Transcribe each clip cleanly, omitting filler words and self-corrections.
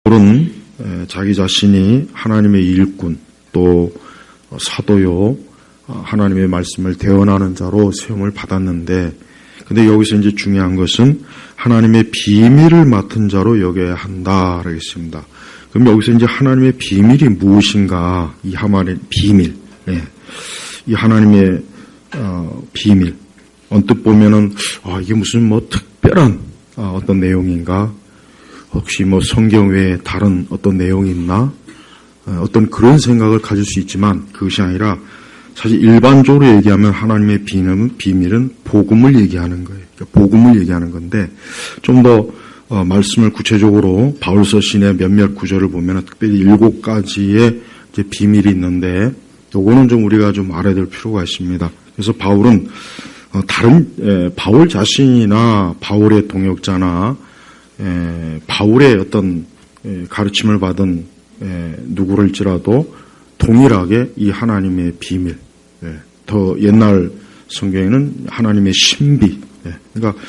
바울은 자기 자신이 하나님의 일꾼 또 사도요 하나님의 말씀을 대언하는 자로 세움을 받았는데, 근데 여기서 이제 중요한 것은 하나님의 비밀을 맡은 자로 여겨야 한다라고 했습니다. 그럼 여기서 이제 하나님의 비밀이 무엇인가? 이 하나님의 비밀, 이 하나님의 비밀. 언뜻 보면은 이게 무슨 특별한 어떤 내용인가? 혹시 성경 외에 다른 어떤 내용이 있나? 어떤 그런 생각을 가질 수 있지만 그것이 아니라 사실 일반적으로 얘기하면 하나님의 비밀은 복음을 얘기하는 거예요. 그러니까 복음을 얘기하는 건데, 좀 더 말씀을 구체적으로 바울서 신의 몇몇 구절을 보면 특별히 7가지의 이제 비밀이 있는데, 요거는 좀 우리가 좀 알아야 될 필요가 있습니다. 그래서 바울은 바울 자신이나 바울의 동역자나 바울의 어떤 가르침을 받은 누구를지라도 동일하게 이 하나님의 비밀, 더 옛날 성경에는 하나님의 신비, 그러니까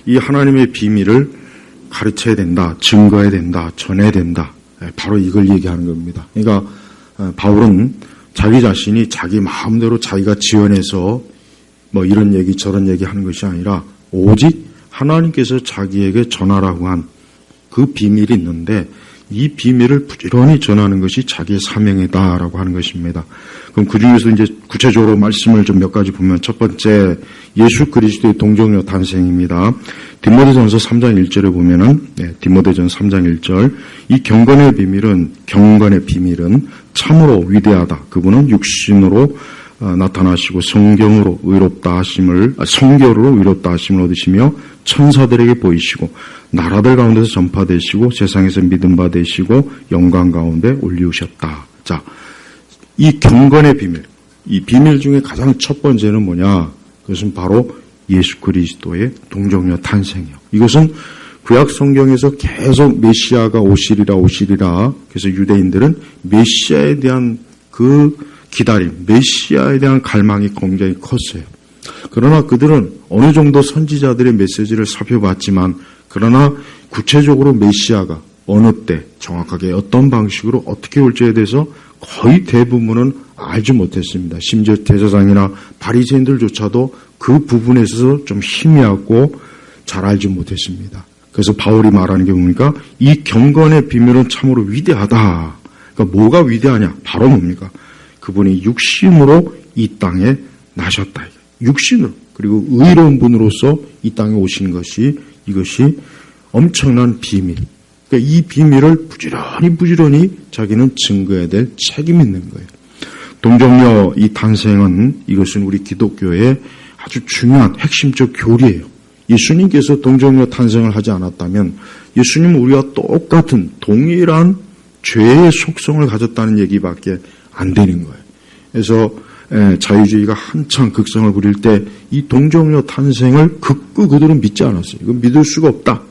이 하나님의 비밀을 가르쳐야 된다, 증거해야 된다, 전해야 된다, 바로 이걸 얘기하는 겁니다. 그러니까 바울은 자기 자신이 자기 마음대로 자기가 지어내서 이런 얘기 저런 얘기 하는 것이 아니라 오직 하나님께서 자기에게 전하라고 한 그 비밀이 있는데, 이 비밀을 부지런히 전하는 것이 자기의 사명이다라고 하는 것입니다. 그럼 그 중에서 이제 구체적으로 말씀을 좀 몇 가지 보면, 첫 번째 예수 그리스도의 동정녀 탄생입니다. 디모데전서 3장 1절에 보면은, 디모데전서 3장 1절, 이 경건의 비밀은 참으로 위대하다. 그분은 육신으로 나타나시고 성경으로 의롭다 하심을 얻으시며 천사들에게 보이시고 나라들 가운데서 전파되시고 세상에서 믿음 받으시고 영광 가운데 올리우셨다. 자, 이 경건의 비밀, 이 비밀 중에 가장 첫 번째는 뭐냐? 그것은 바로 예수 그리스도의 동정녀 탄생이요. 이것은 구약 성경에서 계속 메시아가 오시리라. 그래서 유대인들은 메시아에 대한 그 기다림, 메시아에 대한 갈망이 굉장히 컸어요. 그러나 그들은 어느 정도 선지자들의 메시지를 살펴봤지만, 그러나 구체적으로 메시아가 어느 때 정확하게 어떤 방식으로 어떻게 올지에 대해서 거의 대부분은 알지 못했습니다. 심지어 제사장이나 바리새인들조차도 그 부분에 있어서 좀 희미하고 잘 알지 못했습니다. 그래서 바울이 말하는 게 뭡니까? 이 경건의 비밀은 참으로 위대하다. 그러니까 뭐가 위대하냐? 바로 뭡니까? 그분이 육신으로 이 땅에 나셨다. 육신으로, 그리고 의로운 분으로서 이 땅에 오신 것이, 이것이 엄청난 비밀. 그러니까 이 비밀을 부지런히 자기는 증거해야 될 책임이 있는 거예요. 동정녀 이 탄생은, 이것은 우리 기독교의 아주 중요한 핵심적 교리예요. 예수님께서 동정녀 탄생을 하지 않았다면 예수님은 우리와 똑같은 동일한 죄의 속성을 가졌다는 얘기밖에 안 되는 거예요. 그래서 자유주의가 한창 극성을 부릴 때 이 동정녀 탄생을 극구 그들은 믿지 않았어요. 이건 믿을 수가 없다.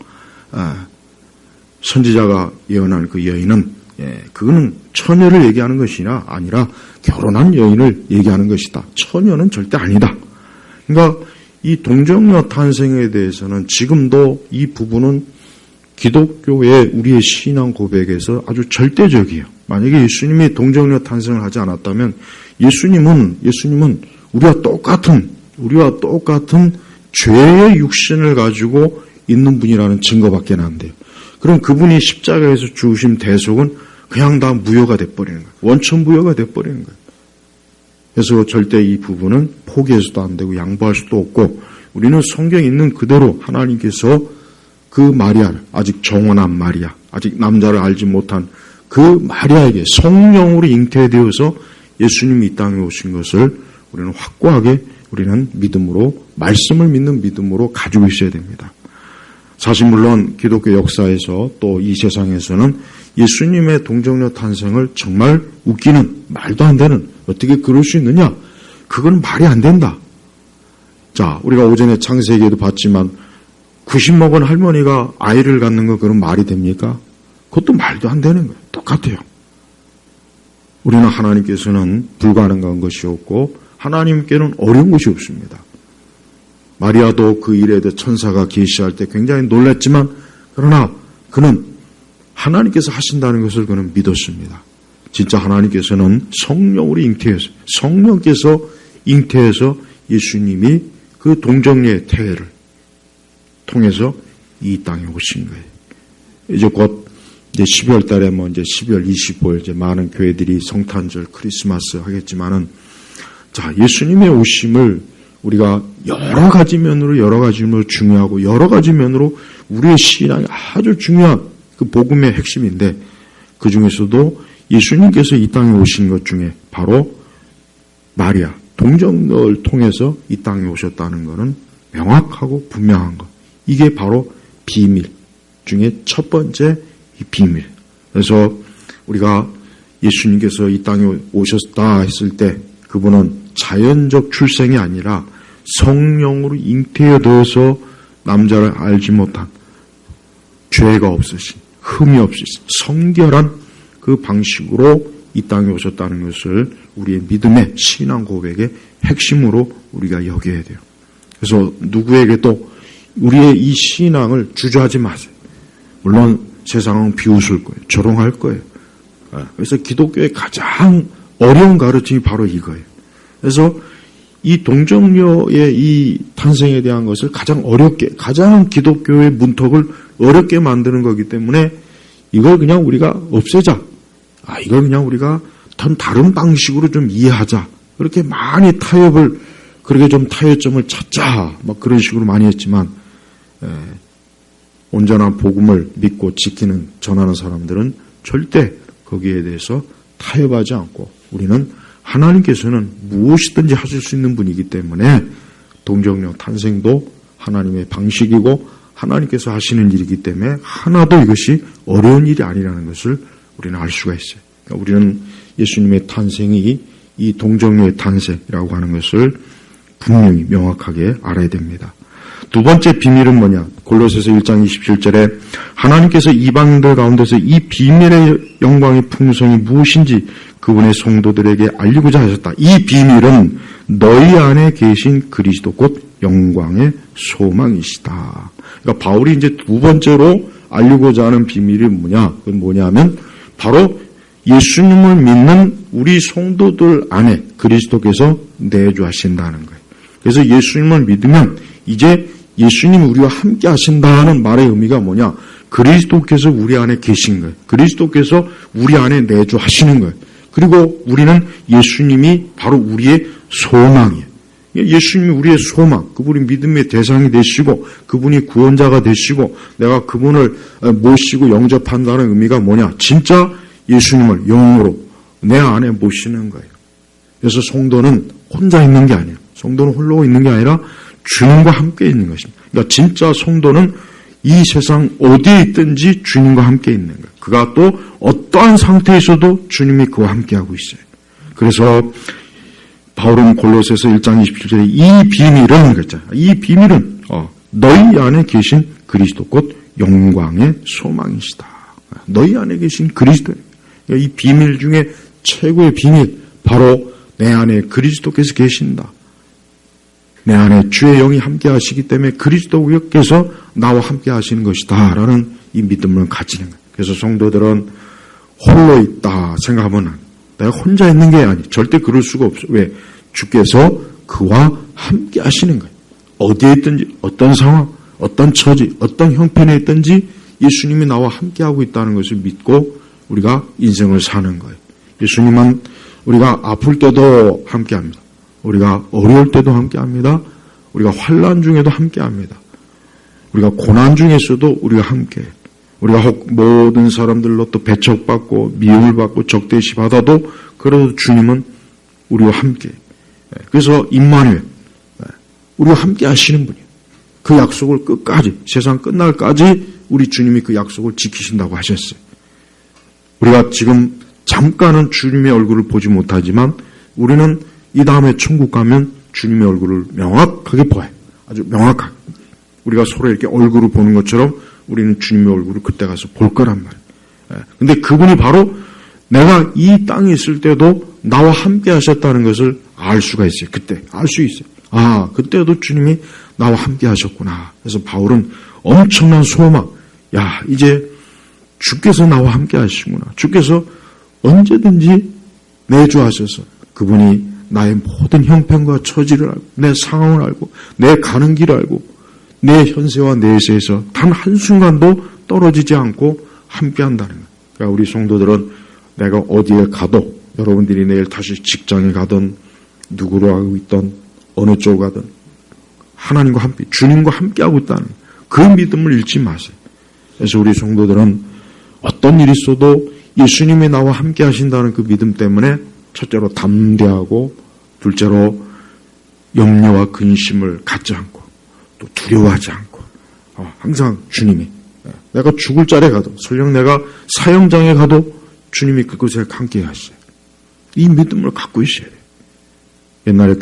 선지자가 예언한 그 여인은 그거는 처녀를 얘기하는 것이 아니라 결혼한 여인을 얘기하는 것이다. 처녀는 절대 아니다. 그러니까 이 동정녀 탄생에 대해서는 지금도 이 부분은 기독교의 우리의 신앙 고백에서 아주 절대적이에요. 만약에 예수님이 동정녀 탄생을 하지 않았다면 예수님은 우리와 똑같은 죄의 육신을 가지고 있는 분이라는 증거밖에 안 돼요. 그럼 그분이 십자가에서 죽으신 대속은 그냥 다 무효가 돼버리는 거예요. 원천 무효가 돼버리는 거예요. 그래서 절대 이 부분은 포기해서도 안 되고 양보할 수도 없고, 우리는 성경에 있는 그대로 하나님께서 그 마리아를, 아직 정원한 마리아, 아직 남자를 알지 못한 그 마리아에게 성령으로 잉태되어서 예수님이 이 땅에 오신 것을 우리는 확고하게, 우리는 믿음으로, 말씀을 믿는 믿음으로 가지고 있어야 됩니다. 사실 물론 기독교 역사에서 또 이 세상에서는 예수님의 동정녀 탄생을 정말 웃기는, 말도 안 되는, 어떻게 그럴 수 있느냐? 그건 말이 안 된다. 자, 우리가 오전에 창세기에도 봤지만 90 먹은 할머니가 아이를 갖는 거, 그건 말이 됩니까? 그것도 말도 안 되는 거예요. 똑같아요. 우리는 하나님께서는 불가능한 것이 없고 하나님께는 어려운 것이 없습니다. 마리아도 그 일에 대해 천사가 계시할 때 굉장히 놀랐지만, 그러나 그는 하나님께서 하신다는 것을 그는 믿었습니다. 진짜 하나님께서는 성령으로 잉태해서, 성령께서 잉태해서 예수님이 그 동정녀의 태회를 통해서 이 땅에 오신 거예요. 이제 곧 이제 12월 달에 이제 12월 25일 이제 많은 교회들이 성탄절, 크리스마스 하겠지만은, 자, 예수님의 오심을 우리가 여러 가지 면으로 중요하고 여러 가지 면으로 우리의 신앙이 아주 중요한 그 복음의 핵심인데, 그 중에서도 예수님께서 이 땅에 오신 것 중에 바로 마리아, 동정녀를 통해서 이 땅에 오셨다는 것은 명확하고 분명한 것. 이게 바로 비밀 중에 첫 번째 이 비밀. 그래서 우리가 예수님께서 이 땅에 오셨다 했을 때 그분은 자연적 출생이 아니라 성령으로 잉태되어서 남자를 알지 못한 죄가 없으신, 흠이 없으신 성결한 그 방식으로 이 땅에 오셨다는 것을 우리의 믿음의 신앙 고백의 핵심으로 우리가 여겨야 돼요. 그래서 누구에게도 우리의 이 신앙을 주저하지 마세요. 물론 세상은 비웃을 거예요. 조롱할 거예요. 그래서 기독교의 가장 어려운 가르침이 바로 이거예요. 그래서 이 동정녀의 이 탄생에 대한 것을 가장 기독교의 문턱을 어렵게 만드는 거기 때문에 이걸 그냥 우리가 없애자. 이걸 그냥 우리가 다른 방식으로 좀 이해하자. 그렇게 많이 그렇게 좀 타협점을 찾자. 막 그런 식으로 많이 했지만, 온전한 복음을 믿고 지키는, 전하는 사람들은 절대 거기에 대해서 타협하지 않고, 우리는 하나님께서는 무엇이든지 하실 수 있는 분이기 때문에 동정녀 탄생도 하나님의 방식이고 하나님께서 하시는 일이기 때문에 하나도 이것이 어려운 일이 아니라는 것을 우리는 알 수가 있어요. 그러니까 우리는 예수님의 탄생이 이 동정녀의 탄생이라고 하는 것을 분명히 명확하게 알아야 됩니다. 두 번째 비밀은 뭐냐? 골로새서 1장 27절에 하나님께서 이방인들 가운데서 이 비밀의 영광의 풍성이 무엇인지 그분의 성도들에게 알리고자 하셨다. 이 비밀은 너희 안에 계신 그리스도 곧 영광의 소망이시다. 그러니까 바울이 이제 두 번째로 알리고자 하는 비밀이 뭐냐? 그건 뭐냐면 바로 예수님을 믿는 우리 성도들 안에 그리스도께서 내주하신다는 거예요. 그래서 예수님을 믿으면 이제 예수님이 우리와 함께 하신다는 말의 의미가 뭐냐? 그리스도께서 우리 안에 계신 거예요. 그리스도께서 우리 안에 내주하시는 거예요. 그리고 우리는 예수님이 바로 우리의 소망이에요. 예수님이 우리의 소망, 그분이 믿음의 대상이 되시고 그분이 구원자가 되시고 내가 그분을 모시고 영접한다는 의미가 뭐냐? 진짜 예수님을 영으로 내 안에 모시는 거예요. 그래서 성도는 혼자 있는 게 아니에요. 성도는 홀로 있는 게 아니라 주님과 함께 있는 것입니다. 그러니까 진짜 성도는 이 세상 어디에 있든지 주님과 함께 있는 거예요. 그가 또 어떠한 상태에서도 주님이 그와 함께하고 있어요. 그래서 바울은 골로새서 1장 27절에 이 비밀은 그랬잖아요. 이 비밀은 너희 안에 계신 그리스도 곧 영광의 소망이시다. 너희 안에 계신 그리스도. 이 비밀 중에 최고의 비밀 바로 내 안에 그리스도께서 계신다. 내 안에 주의 영이 함께 하시기 때문에 그리스도께서 나와 함께 하시는 것이다 라는 이 믿음을 가지는 거예요. 그래서 성도들은 홀로 있다 생각하면 내가 혼자 있는 게 아니 절대 그럴 수가 없어. 왜? 주께서 그와 함께 하시는 거예요. 어디에 있든지 어떤 상황, 어떤 처지, 어떤 형편에 있든지 예수님이 나와 함께 하고 있다는 것을 믿고 우리가 인생을 사는 거예요. 예수님은 우리가 아플 때도 함께 합니다. 우리가 어려울 때도 함께 합니다. 우리가 환난 중에도 함께 합니다. 우리가 고난 중에서도 우리가 함께 해요. 우리가 혹 모든 사람들로 또 배척받고 미움을 받고 적대시 받아도 그래도 주님은 우리와 함께 해요. 그래서 임마누엘, 우리와 함께 하시는 분이에요. 그 약속을 끝까지, 세상 끝날까지 우리 주님이 그 약속을 지키신다고 하셨어요. 우리가 지금 잠깐은 주님의 얼굴을 보지 못하지만 우리는 이 다음에 천국 가면 주님의 얼굴을 명확하게 봐요. 아주 명확하게. 우리가 서로 이렇게 얼굴을 보는 것처럼 우리는 주님의 얼굴을 그때 가서 볼 거란 말이에요. 근데 그분이 바로 내가 이 땅에 있을 때도 나와 함께 하셨다는 것을 알 수가 있어요. 그때 알 수 있어요. 그때도 주님이 나와 함께 하셨구나. 그래서 바울은 엄청난 소망. 이제 주께서 나와 함께 하시구나. 주께서 언제든지 내주하셔서 그분이 나의 모든 형편과 처지를 알고 내 상황을 알고 내 가는 길을 알고 내 현세와 내세에서 단 한순간도 떨어지지 않고 함께 한다는 거예요. 그러니까 우리 성도들은 내가 어디에 가도 여러분들이 내일 다시 직장에 가든 누구로 하고 있던 어느 쪽 가든 하나님과 함께 주님과 함께 하고 있다는 그 믿음을 잃지 마세요. 그래서 우리 성도들은 어떤 일이 있어도 예수님이 나와 함께 하신다는 그 믿음 때문에 첫째로 담대하고 둘째로 염려와 근심을 갖지 않고 또 두려워하지 않고 항상 주님이 내가 죽을 자리에 가도 설령 내가 사형장에 가도 주님이 그곳에 함께 하시죠. 이 믿음을 갖고 있어야 돼요. 옛날에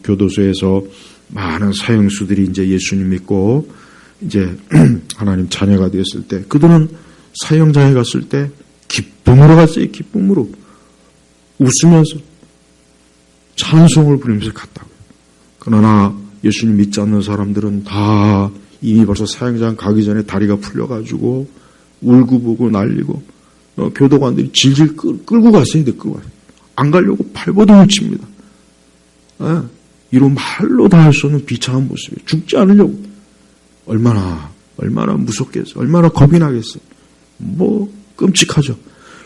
교도소에서 많은 사형수들이 이제 예수님 믿고 이제 하나님 자녀가 되었을 때 그들은 사형장에 갔을 때 기쁨으로 갔어요. 기쁨으로 웃으면서 찬송을 부르면서 갔다고요. 그러나 예수님 믿지 않는 사람들은 다 이미 벌써 사형장 가기 전에 다리가 풀려가지고 울고불고 난리고 교도관들이 질질 끌고 갔어야 돼. 끌고 갔어요. 안 가려고 발버둥을 칩니다. 이런 말로 다 할 수 없는 비참한 모습이에요. 죽지 않으려고. 얼마나 무섭겠어요. 얼마나 겁이 나겠어요. 끔찍하죠.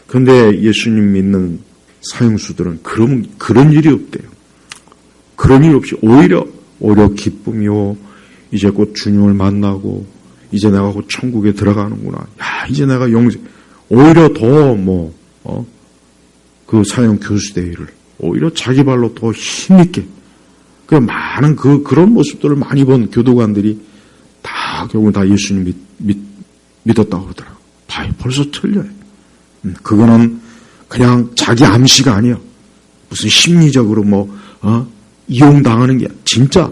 그런데 예수님 믿는 사형수들은 그런 일이 없대요. 그런 일 없이 오히려 기쁨이요. 이제 곧 주님을 만나고 이제 내가 곧 천국에 들어가는구나. 야, 이제 내가 영생. 오히려 더 그 사형 교수대회를 오히려 자기 발로 더 힘있게 그 많은 그런 모습들을 많이 본 교도관들이 다 결국은 다 예수님 믿었다고 그러더라고요. 벌써 틀려요. 그거는 그냥 자기 암시가 아니에요. 무슨 심리적으로 이용당하는 게 아니라 진짜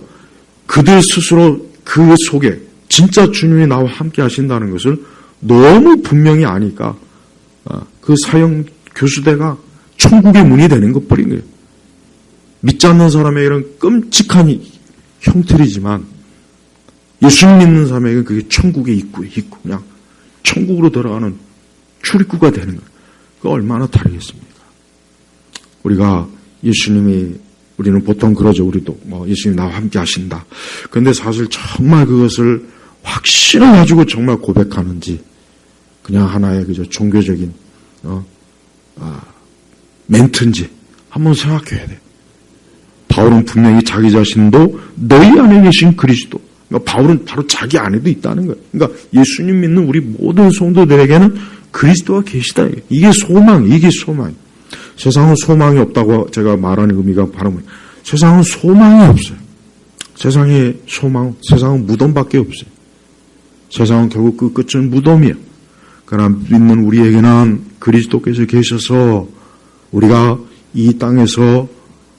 그들 스스로 그 속에 진짜 주님이 나와 함께 하신다는 것을 너무 분명히 아니까 그 사형 교수대가 천국의 문이 되는 것뿐인 거예요. 믿지 않는 사람에게는 끔찍한 형틀이지만 예수님 믿는 사람에게는 그게 천국의 입구예요. 입구. 그냥 천국으로 들어가는 출입구가 되는 거예요. 그거 얼마나 다르겠습니까? 우리는 보통 그러죠. 우리도 예수님 나와 함께 하신다. 그런데 사실 정말 그것을 확신을 가지고 정말 고백하는지 그냥 하나의 그저 종교적인 멘트인지 한번 생각해야 돼. 바울은 분명히 자기 자신도 너희 안에 계신 그리스도. 그러니까 바울은 바로 자기 안에도 있다는 거예요. 그러니까 예수님 믿는 우리 모든 성도들에게는 그리스도가 계시다. 이게 소망. 세상은 소망이 없다고 제가 말하는 의미가 바로 뭐예요? 세상은 소망이 없어요. 세상은 무덤밖에 없어요. 세상은 결국 그 끝은 무덤이에요. 그러나 믿는 우리에게는 그리스도께서 계셔서 우리가 이 땅에서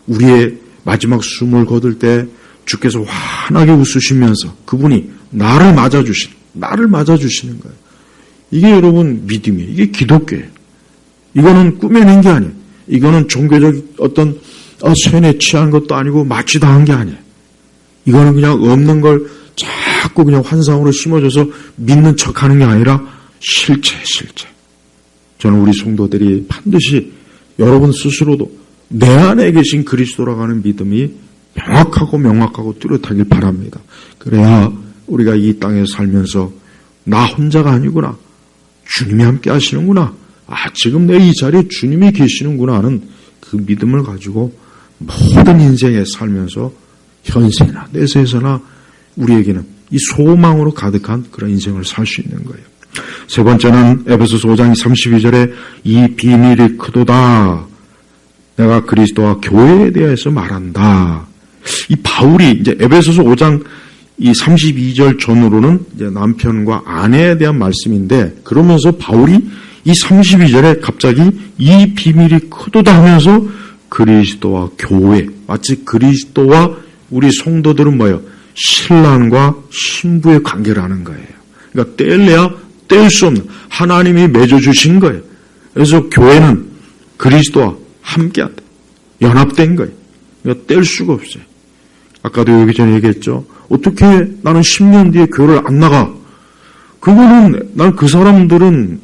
우리의 마지막 숨을 거둘 때 주께서 환하게 웃으시면서 그분이 나를 맞아주시는 거예요. 이게 여러분 믿음이에요. 이게 기독교예요. 이거는 꾸며낸 게 아니에요. 이거는 종교적 어떤 쇠뇌 취한 것도 아니고 마취당한 게 아니에요. 이거는 그냥 없는 걸 자꾸 그냥 환상으로 심어줘서 믿는 척하는 게 아니라 실체. 저는 우리 성도들이 반드시 여러분 스스로도 내 안에 계신 그리스도라고 하는 믿음이 명확하고 뚜렷하길 바랍니다. 그래야 우리가 이 땅에 살면서 나 혼자가 아니구나. 주님이 함께 하시는구나. 지금 내 이 자리에 주님이 계시는구나 하는 그 믿음을 가지고 모든 인생에 살면서 현세나 내세에서나 우리에게는 이 소망으로 가득한 그런 인생을 살 수 있는 거예요. 세 번째는 에베소서 5장 32절에 이 비밀이 크도다. 내가 그리스도와 교회에 대해서 말한다. 이 바울이 이제 에베소서 5장 이 32절 전으로는 이제 남편과 아내에 대한 말씀인데 그러면서 바울이 이 32절에 갑자기 이 비밀이 크도다 하면서 그리스도와 교회 마치 그리스도와 우리 성도들은 뭐예요? 신랑과 신부의 관계를 하는 거예요. 그러니까 떼려야 뗄 수 없는 하나님이 맺어주신 거예요. 그래서 교회는 그리스도와 함께한다. 연합된 거예요. 그러니까 뗄 수가 없어요. 아까도 여기 전에 얘기했죠. 어떻게 나는 10년 뒤에 교회를 안 나가? 그거는 난 그 사람들은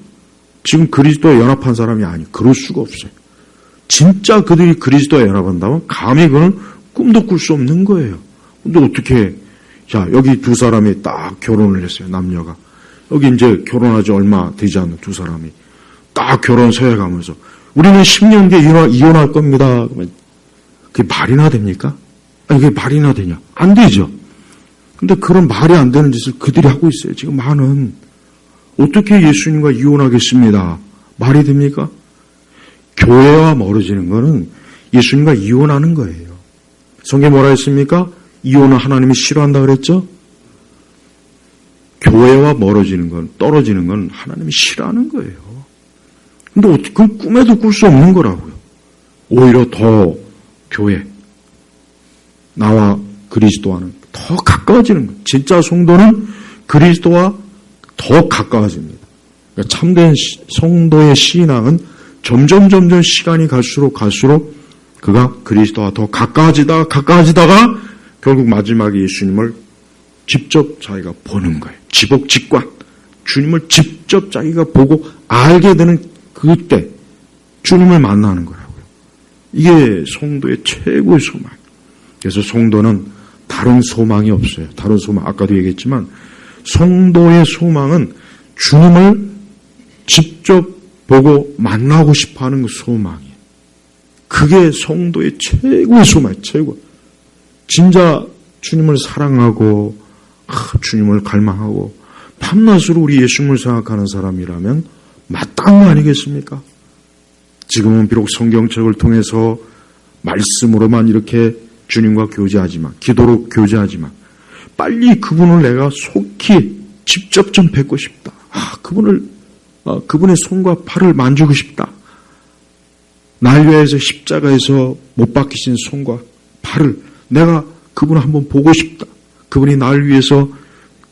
지금 그리스도에 연합한 사람이 아니에요. 그럴 수가 없어요. 진짜 그들이 그리스도에 연합한다면 감히 그는 꿈도 꿀 수 없는 거예요. 근데 어떻게, 자, 여기 두 사람이 딱 결혼을 했어요, 남녀가. 여기 이제 결혼하지 얼마 되지 않는 두 사람이 딱 결혼 서해 가면서 우리는 10년 뒤에 이혼할 겁니다. 그게 말이나 됩니까? 아니, 그게 말이나 되냐? 안 되죠. 근데 그런 말이 안 되는 짓을 그들이 하고 있어요. 지금 많은. 어떻게 예수님과 이혼하겠습니다. 말이 됩니까? 교회와 멀어지는 거는 예수님과 이혼하는 거예요. 성경에 뭐라 했습니까? 이혼은 하나님이 싫어한다 그랬죠? 교회와 멀어지는 건, 떨어지는 건 하나님이 싫어하는 거예요. 근데 어떻게, 그건 꿈에도 꿀 수 없는 거라고요. 오히려 더 교회, 나와 그리스도와는 더 가까워지는 거예요. 진짜 성도는 그리스도와 더 가까워집니다. 그러니까 참된 성도의 신앙은 점점 시간이 갈수록 그가 그리스도와 더 가까워지다가 결국 마지막에 예수님을 직접 자기가 보는 거예요. 지복직관. 주님을 직접 자기가 보고 알게 되는 그때 주님을 만나는 거라고요. 이게 성도의 최고의 소망. 그래서 성도는 다른 소망이 없어요. 다른 소망, 아까도 얘기했지만 성도의 소망은 주님을 직접 보고 만나고 싶어하는 그 소망이에요. 그게 성도의 최고의 소망이에요. 최고. 진짜 주님을 사랑하고 주님을 갈망하고 밤낮으로 우리 예수님을 생각하는 사람이라면 마땅한 거 아니겠습니까? 지금은 비록 성경책을 통해서 말씀으로만 이렇게 주님과 교제하지만, 기도로 교제하지만 빨리 그분을 내가 속히 직접 좀 뵙고 싶다. 그분의 손과 팔을 만지고 싶다. 날 위해서 십자가에서 못 박히신 손과 팔을 내가 그분을 한번 보고 싶다. 그분이 날 위해서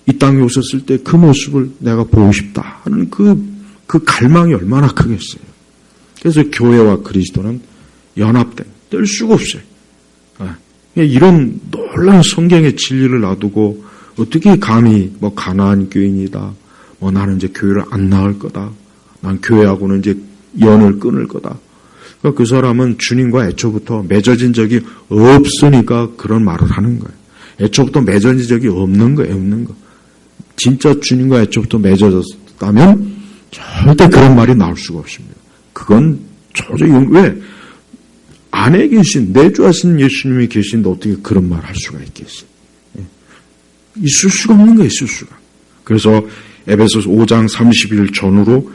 이 땅에 오셨을 때 그 모습을 내가 보고 싶다 하는 그 갈망이 얼마나 크겠어요. 그래서 교회와 그리스도는 연합된, 뗄 수가 없어요. 이런 놀라운 성경의 진리를 놔두고 어떻게 감히 가나안 교인이다. 나는 이제 교회를 안 나갈 거다. 난 교회하고는 이제 연을 끊을 거다. 그러니까 그 사람은 주님과 애초부터 맺어진 적이 없으니까 그런 말을 하는 거예요. 애초부터 맺어진 적이 없는 거예요. 없는 거. 진짜 주님과 애초부터 맺어졌다면 절대 그런 말이 나올 수가 없습니다. 그건 도저히 왜 안에 계신 내주하신 예수님이 계신데 어떻게 그런 말 할 수가 있겠어요? 있을 수가 없는 거예요. 있을 수가. 그래서 에베소서 5장 30일 전후로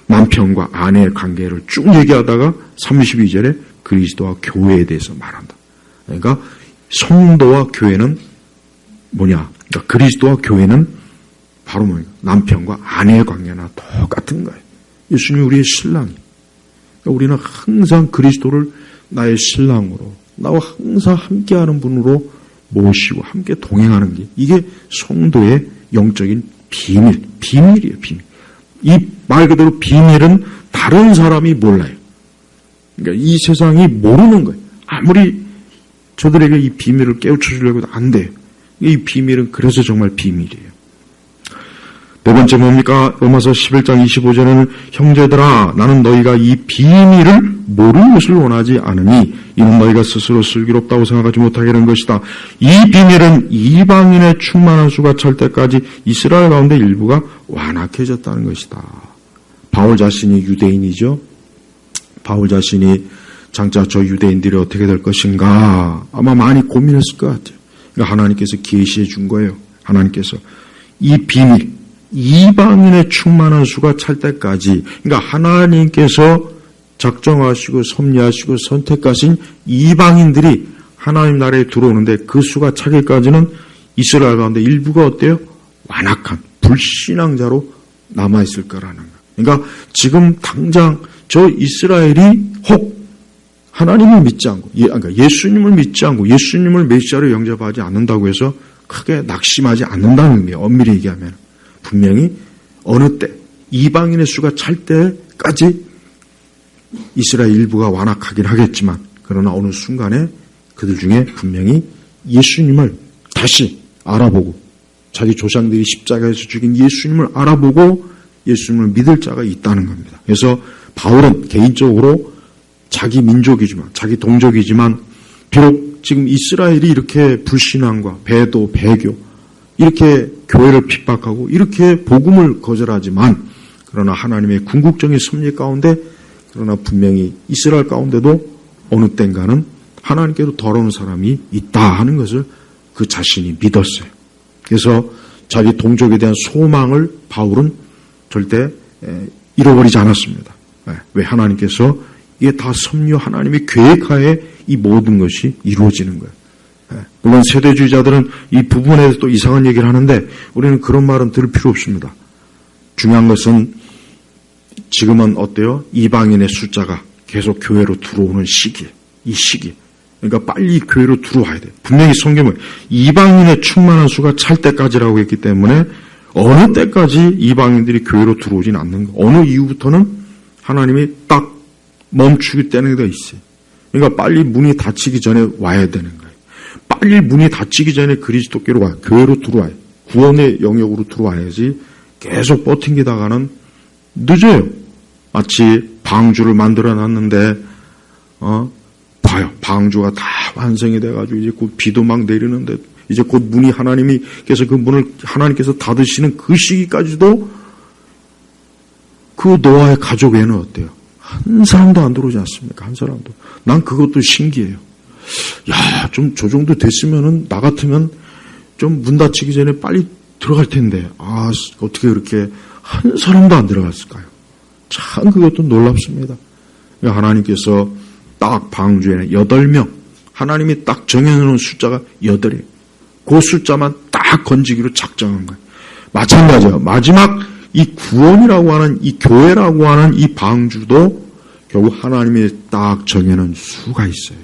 남편과 아내의 관계를 쭉 얘기하다가 32절에 그리스도와 교회에 대해서 말한다. 그러니까 성도와 교회는 뭐냐? 그러니까 그리스도와 교회는 바로 뭐냐? 남편과 아내의 관계나 똑같은 거예요. 예수님이 우리의 신랑이에요. 그러니까 우리는 항상 그리스도를 나의 신랑으로, 나와 항상 함께하는 분으로 모시고 함께 동행하는 게 이게 성도의 영적인 비밀이에요. 비밀. 이 말 그대로 비밀은 다른 사람이 몰라요. 그러니까 이 세상이 모르는 거예요. 아무리 저들에게 이 비밀을 깨우쳐 주려고 해도 안 돼요. 이 비밀은 그래서 정말 비밀이에요. 네 번째 뭡니까? 로마서 11장 25절에는 형제들아 나는 너희가 이 비밀을 모르는 것을 원하지 않으니 이는 너희가 스스로 슬기롭다고 생각하지 못하게 하는 것이다. 이 비밀은 이방인의 충만한 수가 찰 때까지 이스라엘 가운데 일부가 완악해졌다는 것이다. 바울 자신이 유대인이죠. 바울 자신이 장차 저 유대인들이 어떻게 될 것인가 아마 많이 고민했을 것 같아요. 그러니까 하나님께서 계시해 준 거예요. 하나님께서 이 비밀 이방인의 충만한 수가 찰 때까지, 그러니까 하나님께서 작정하시고 섭리하시고 선택하신 이방인들이 하나님 나라에 들어오는데 그 수가 차기까지는 이스라엘 가운데 일부가 어때요? 완악한 불신앙자로 남아있을 거라는 거예요. 그러니까 지금 당장 저 이스라엘이 혹 하나님을 믿지 않고, 그러니까 예수님을 믿지 않고 예수님을 메시아로 영접하지 않는다고 해서 크게 낙심하지 않는다는 의미예요. 엄밀히 얘기하면. 분명히 어느 때 이방인의 수가 찰 때까지 이스라엘 일부가 완악하긴 하겠지만 그러나 어느 순간에 그들 중에 분명히 예수님을 다시 알아보고 자기 조상들이 십자가에서 죽인 예수님을 알아보고 예수님을 믿을 자가 있다는 겁니다. 그래서 바울은 개인적으로 자기 민족이지만, 자기 동족이지만, 비록 지금 이스라엘이 이렇게 불신앙과 배도, 배교, 이렇게 교회를 핍박하고 이렇게 복음을 거절하지만, 그러나 하나님의 궁극적인 섭리 가운데, 그러나 분명히 이스라엘 가운데도 어느 땐가는 하나님께로 돌아오는 사람이 있다 하는 것을 그 자신이 믿었어요. 그래서 자기 동족에 대한 소망을 바울은 절대 잃어버리지 않았습니다. 왜? 하나님께서 이게 다 섭리 하나님의 계획하에 이 모든 것이 이루어지는 거예요. 물론 세대주의자들은 이 부분에 대해서 또 이상한 얘기를 하는데 우리는 그런 말은 들을 필요 없습니다. 중요한 것은 지금은 어때요? 이방인의 숫자가 계속 교회로 들어오는 시기, 이 시기. 그러니까 빨리 교회로 들어와야 돼요. 분명히 성경은 이방인의 충만한 수가 찰 때까지라고 했기 때문에 어느 때까지 이방인들이 교회로 들어오진 않는 거예요. 어느 이후부터는 하나님이 딱 멈추기 때는 게 있어요. 그러니까 빨리 문이 닫히기 전에 와야 되는 거예요. 빨리 문이 닫히기 전에 그리스도께로 와요. 교회로 들어와요. 구원의 영역으로 들어와야지 계속 버팅기다가는 늦어요. 마치 방주를 만들어 놨는데 봐요. 방주가 다 완성이 돼가지고 이제 곧 비도 막 내리는데 이제 곧 문이 하나님께서 그 문을 하나님께서 닫으시는 그 시기까지도 그 노아의 가족에는 어때요? 한 사람도 안 들어오지 않습니까? 한 사람도. 난 그것도 신기해요. 야, 좀 저 정도 됐으면은 나 같으면 좀 문 닫히기 전에 빨리 들어갈 텐데 어떻게 그렇게 한 사람도 안 들어갔을까요? 참 그것도 놀랍습니다. 하나님께서 딱 방주에는 8명, 하나님이 딱 정해놓은 숫자가 8이에요. 그 숫자만 딱 건지기로 작정한 거예요. 마찬가지예요. 마지막 이 구원이라고 하는 이 교회라고 하는 이 방주도 결국 하나님이 딱 정해놓은 수가 있어요.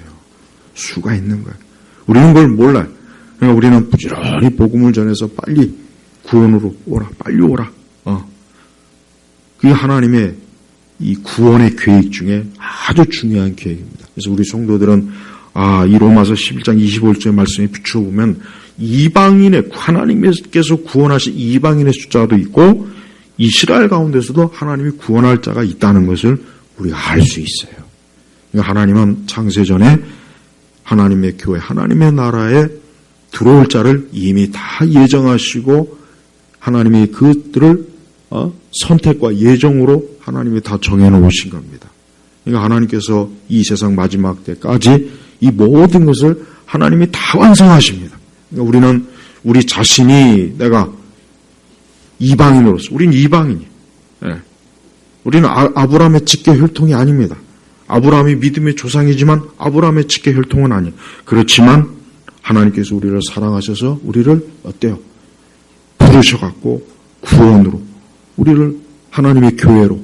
수가 있는 거예요. 우리는 그걸 몰라요. 그러니까 우리는 부지런히 복음을 전해서 빨리 구원으로 오라, 빨리 오라. 그게 하나님의 이 구원의 계획 중에 아주 중요한 계획입니다. 그래서 우리 성도들은 이 로마서 11장 25절의 말씀에 비춰보면 이방인의 하나님께서 구원하신 이방인의 숫자도 있고 이스라엘 가운데서도 하나님이 구원할 자가 있다는 것을 우리가 알 수 있어요. 그러니까 하나님은 창세전에 하나님의 교회, 하나님의 나라에 들어올 자를 이미 다 예정하시고 하나님이 그들을 선택과 예정으로 하나님이 다 정해놓으신 겁니다. 그러니까 하나님께서 이 세상 마지막 때까지 이 모든 것을 하나님이 다 완성하십니다. 그러니까 우리는 우리 자신이 내가 이방인으로서 우리는 이방인이에요. 우리는 아브라함의 직계 혈통이 아닙니다. 아브라함이 믿음의 조상이지만 아브라함의 직계 혈통은 아니에요. 그렇지만 하나님께서 우리를 사랑하셔서 우리를 어때요? 부르셔갖고 구원으로 우리를 하나님의 교회로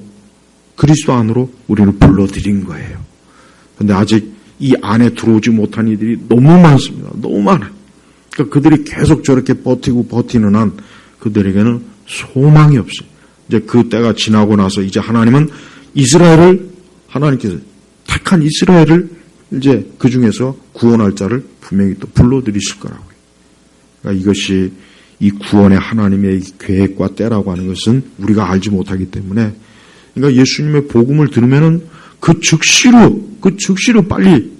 그리스도 안으로 우리를 불러들인 거예요. 그런데 아직 이 안에 들어오지 못한 이들이 너무 많습니다. 너무 많아요. 그러니까 그들이 계속 저렇게 버티는 한 그들에게는 소망이 없어요. 이제 그 때가 지나고 나서 이제 하나님은 이스라엘을 하나님께서 택한 이스라엘을 이제 그 중에서 구원할 자를 분명히 또 불러들이실 거라고요. 그러니까 이것이 이 구원의 하나님의 계획과 때라고 하는 것은 우리가 알지 못하기 때문에 그러니까 예수님의 복음을 들으면은 그 즉시로 빨리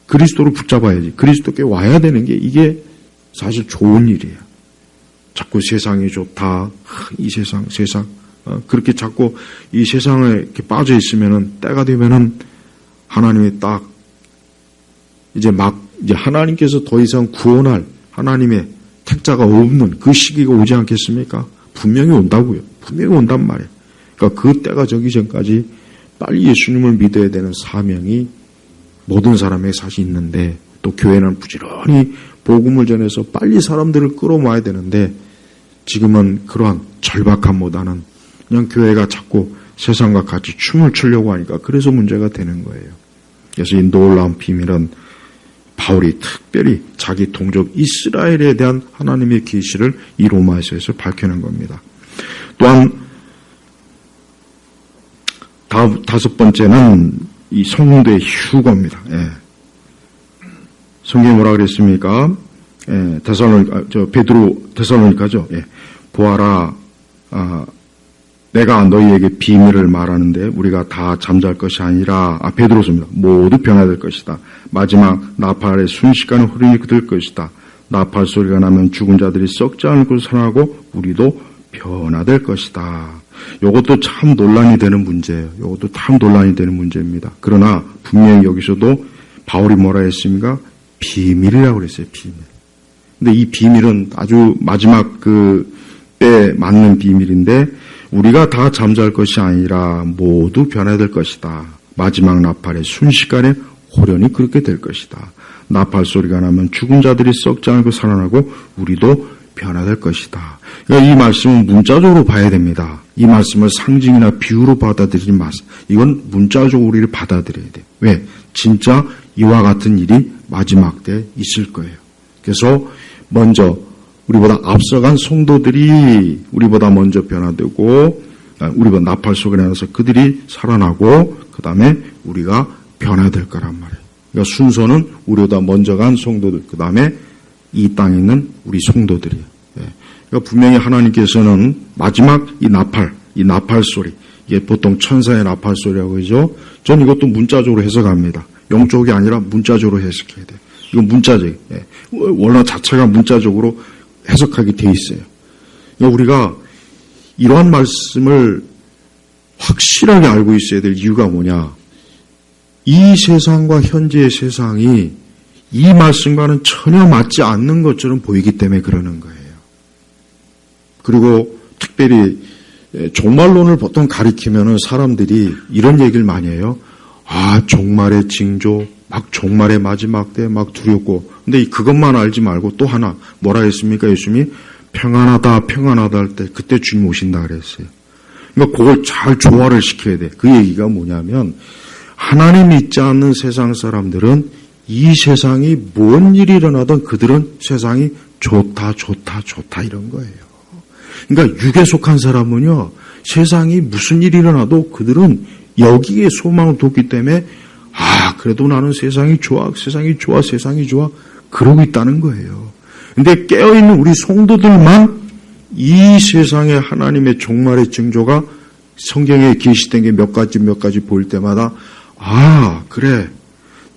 그리스도를 붙잡아야지. 그리스도께 와야 되는 게 이게 사실 좋은 일이에요. 자꾸 세상이 좋다. 이 세상. 그렇게 자꾸 이 세상에 이렇게 빠져 있으면은 때가 되면은 하나님이 딱 이제 하나님께서 더 이상 구원할 하나님의 택자가 없는 그 시기가 오지 않겠습니까? 분명히 온다고요. 분명히 온단 말이에요. 그러니까 그 때가 저기 전까지 빨리 예수님을 믿어야 되는 사명이 모든 사람에게 사실 있는데 또 교회는 부지런히 복음을 전해서 빨리 사람들을 끌어모아야 되는데 지금은 그러한 절박함보다는 그냥 교회가 자꾸 세상과 같이 춤을 추려고 하니까 그래서 문제가 되는 거예요. 그래서 이 놀라운 비밀은 바울이 특별히 자기 동족 이스라엘에 대한 하나님의 계시를 이 로마서에서 밝혀낸 겁니다. 또한 다섯 번째는 이 성도의 휴거입니다. 성경이 뭐라 그랬습니까? 베드로 데살로니가죠. 보아라, 내가 너희에게 비밀을 말하는데 우리가 다 잠잘 것이 아니라 베드로서입니다. 모두 변화될 것이다. 마지막 나팔의 순식간에 호련이 될 것이다. 나팔 소리가 나면 죽은 자들이 썩지 않을 것을 살아나고 우리도 변화될 것이다. 이것도 참 논란이 되는 문제예요. 이것도 참 논란이 되는 문제입니다. 그러나 분명히 여기서도 바울이 뭐라 했습니까? 비밀이라고 그랬어요. 비밀. 근데 이 비밀은 아주 마지막 때에 맞는 비밀인데 우리가 다 잠잘 것이 아니라 모두 변화될 것이다. 마지막 나팔의 순식간에 호련히 그렇게 될 것이다. 나팔 소리가 나면 죽은 자들이 썩지 않고 살아나고 우리도 변화될 것이다. 그러니까 이 말씀은 문자적으로 봐야 됩니다. 이 말씀을 상징이나 비유로 받아들이지 마세요. 이건 문자적으로 우리를 받아들여야 돼요. 왜? 진짜 이와 같은 일이 마지막 때 있을 거예요. 그래서 먼저 우리보다 앞서간 성도들이 우리보다 먼저 변화되고 우리보다 나팔 소리가 나서 그들이 살아나고 그 다음에 우리가 변화될 거란 말이에요. 그러니까 순서는 우리보다 먼저 간 성도들 그 다음에 이 땅에 있는 우리 성도들이에요. 그러니까 분명히 하나님께서는 마지막 이 나팔 소리 이게 보통 천사의 나팔 소리라고 하죠. 전 이것도 문자적으로 해석합니다. 영적이 아니라 문자적으로 해석해야 돼요. 이건 문자적. 원어 자체가 문자적으로 해석하게 돼 있어요. 그러니까 우리가 이러한 말씀을 확실하게 알고 있어야 될 이유가 뭐냐. 이 세상과 현재의 세상이 이 말씀과는 전혀 맞지 않는 것처럼 보이기 때문에 그러는 거예요. 그리고 특별히 종말론을 보통 가리키면은 사람들이 이런 얘기를 많이 해요. 종말의 징조, 막 종말의 마지막 때 막 두렵고. 근데 그것만 알지 말고 또 하나 뭐라 했습니까? 예수님이 평안하다 할 때 그때 주님 오신다 그랬어요. 그러니까 그걸 잘 조화를 시켜야 돼. 그 얘기가 뭐냐면 하나님 믿지 않는 세상 사람들은 이 세상이 뭔 일이 일어나든 그들은 세상이 좋다 이런 거예요. 그러니까 육에 속한 사람은요. 세상이 무슨 일이 일어나도 그들은 여기에 소망을 뒀기 때문에 그래도 나는 세상이 좋아 그러고 있다는 거예요. 근데 깨어있는 우리 성도들만 이 세상에 하나님의 종말의 징조가 성경에 계시된 게 몇 가지 보일 때마다 그래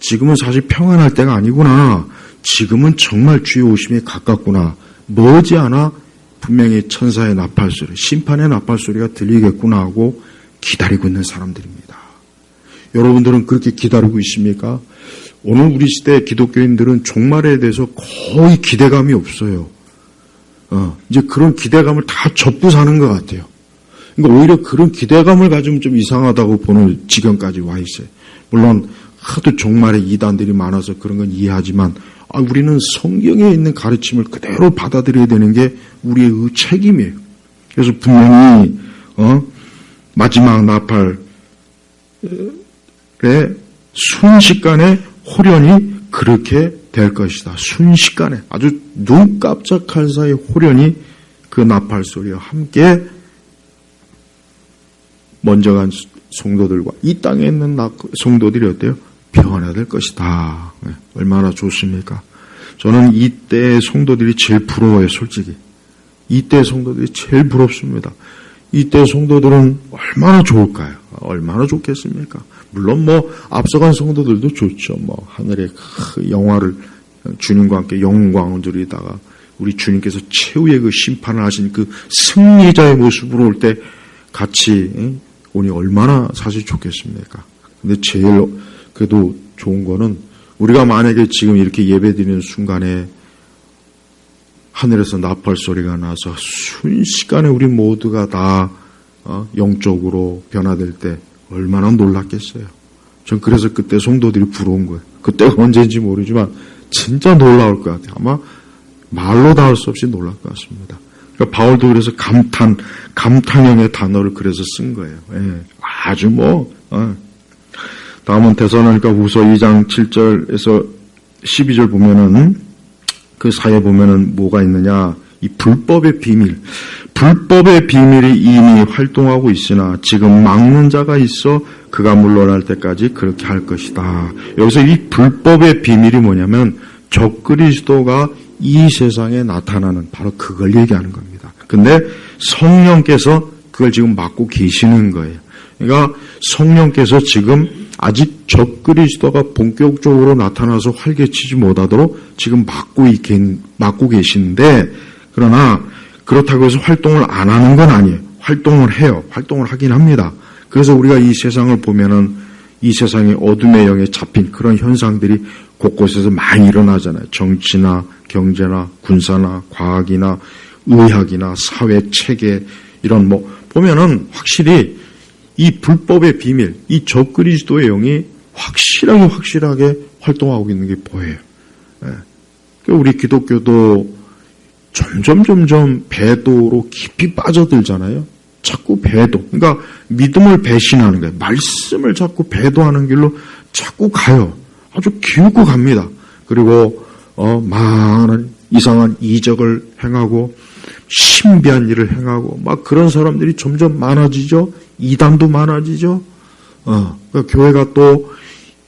지금은 사실 평안할 때가 아니구나. 지금은 정말 주의 오심이 가깝구나. 머지않아 분명히 천사의 나팔 소리, 심판의 나팔 소리가 들리겠구나 하고 기다리고 있는 사람들입니다. 여러분들은 그렇게 기다리고 있습니까? 오늘 우리 시대 기독교인들은 종말에 대해서 거의 기대감이 없어요. 이제 그런 기대감을 다 접고 사는 것 같아요. 그러니까 오히려 그런 기대감을 가지면 좀 이상하다고 보는 지경까지 와 있어요. 물론 하도 종말에 이단들이 많아서 그런 건 이해하지만 우리는 성경에 있는 가르침을 그대로 받아들여야 되는 게 우리의 책임이에요. 그래서 분명히 마지막 나팔의 순식간에 호련히 그렇게 될 것이다. 순식간에 아주 눈 깜짝할 사이 호련히 그 나팔 소리와 함께 먼저 간 성도들과 이 땅에 있는 성도들이 어때요? 변화될 것이다. 얼마나 좋습니까? 저는 이때 성도들이 제일 부러워요, 솔직히. 이때 성도들이 제일 부럽습니다. 이때 성도들은 얼마나 좋을까요? 얼마나 좋겠습니까? 물론 앞서간 성도들도 좋죠. 하늘의 영화를 주님과 함께 영광을 누리다가 우리 주님께서 최후의 그 심판을 하신 그 승리자의 모습으로 올 때 같이 오니 얼마나 사실 좋겠습니까? 근데 제일 그래도 좋은 거는 우리가 만약에 지금 이렇게 예배드리는 순간에 하늘에서 나팔 소리가 나서 순식간에 우리 모두가 다 영적으로 변화될 때 얼마나 놀랐겠어요. 전 그래서 그때 성도들이 부러운 거예요. 그때가 언제인지 모르지만 진짜 놀라울 것 같아요. 아마 말로 다 할 수 없이 놀랄 것 같습니다. 그러니까 바울도 그래서 감탄형의 단어를 그래서 쓴 거예요. 아주 다음은 데살로니가 후서 2장 7절에서 12절 보면은 그 사이에 보면은 뭐가 있느냐. 이 불법의 비밀이 이미 활동하고 있으나 지금 막는 자가 있어 그가 물러날 때까지 그렇게 할 것이다. 여기서 이 불법의 비밀이 뭐냐면 적그리스도가 이 세상에 나타나는 바로 그걸 얘기하는 겁니다. 근데 성령께서 그걸 지금 막고 계시는 거예요. 그러니까 성령께서 지금 아직 적그리스도가 본격적으로 나타나서 활개치지 못하도록 지금 막고 계신데, 그러나 그렇다고 해서 활동을 안 하는 건 아니에요. 활동을 해요. 활동을 하긴 합니다. 그래서 우리가 이 세상을 보면은 이 세상의 어둠의 영에 잡힌 그런 현상들이 곳곳에서 많이 일어나잖아요. 정치나 경제나 군사나 과학이나 의학이나 사회 체계 이런 보면은 확실히 이 불법의 비밀, 이 적그리스도의 영이 확실하게 활동하고 있는 게 보여요. 우리 기독교도 점점 배도로 깊이 빠져들잖아요. 자꾸 배도. 그러니까 믿음을 배신하는 거예요. 말씀을 자꾸 배도하는 길로 자꾸 가요. 아주 기울고 갑니다. 그리고 많은 이상한 이적을 행하고 신비한 일을 행하고 막 그런 사람들이 점점 많아지죠. 이단도 많아지죠. 그러니까 교회가 또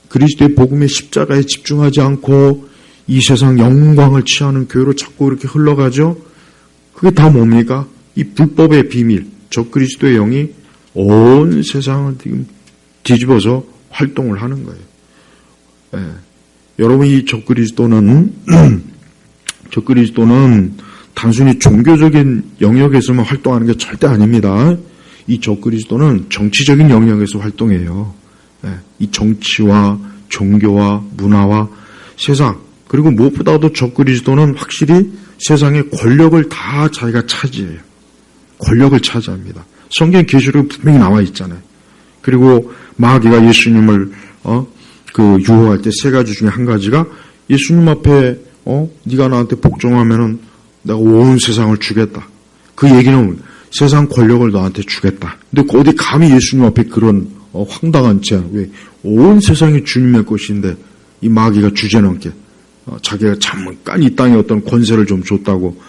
그리스도의 복음의 십자가에 집중하지 않고 이 세상 영광을 취하는 교회로 자꾸 이렇게 흘러가죠. 그게 다 뭡니까? 이 불법의 비밀, 적그리스도의 영이 온 세상을 지금 뒤집어서 활동을 하는 거예요. 여러분, 이 적그리스도는 단순히 종교적인 영역에서만 활동하는 게 절대 아닙니다. 이 적그리스도는 정치적인 영역에서 활동해요. 이 정치와 종교와 문화와 세상, 그리고 무엇보다도 적그리스도는 확실히 세상의 권력을 다 자기가 차지해요. 권력을 차지합니다. 성경 계시록에 분명히 나와 있잖아요. 그리고 마귀가 예수님을 유혹할 때 세 가지 중에 한 가지가 예수님 앞에 네가 나한테 복종하면은 내가 온 세상을 주겠다. 그 얘기는 세상 권력을 너한테 주겠다. 근데 어디 감히 예수님 앞에 그런 황당한 제안, 왜 온 세상이 주님의 것인데 이 마귀가 주제넘게 자기가 잠깐 이 땅에 어떤 권세를 좀 줬다고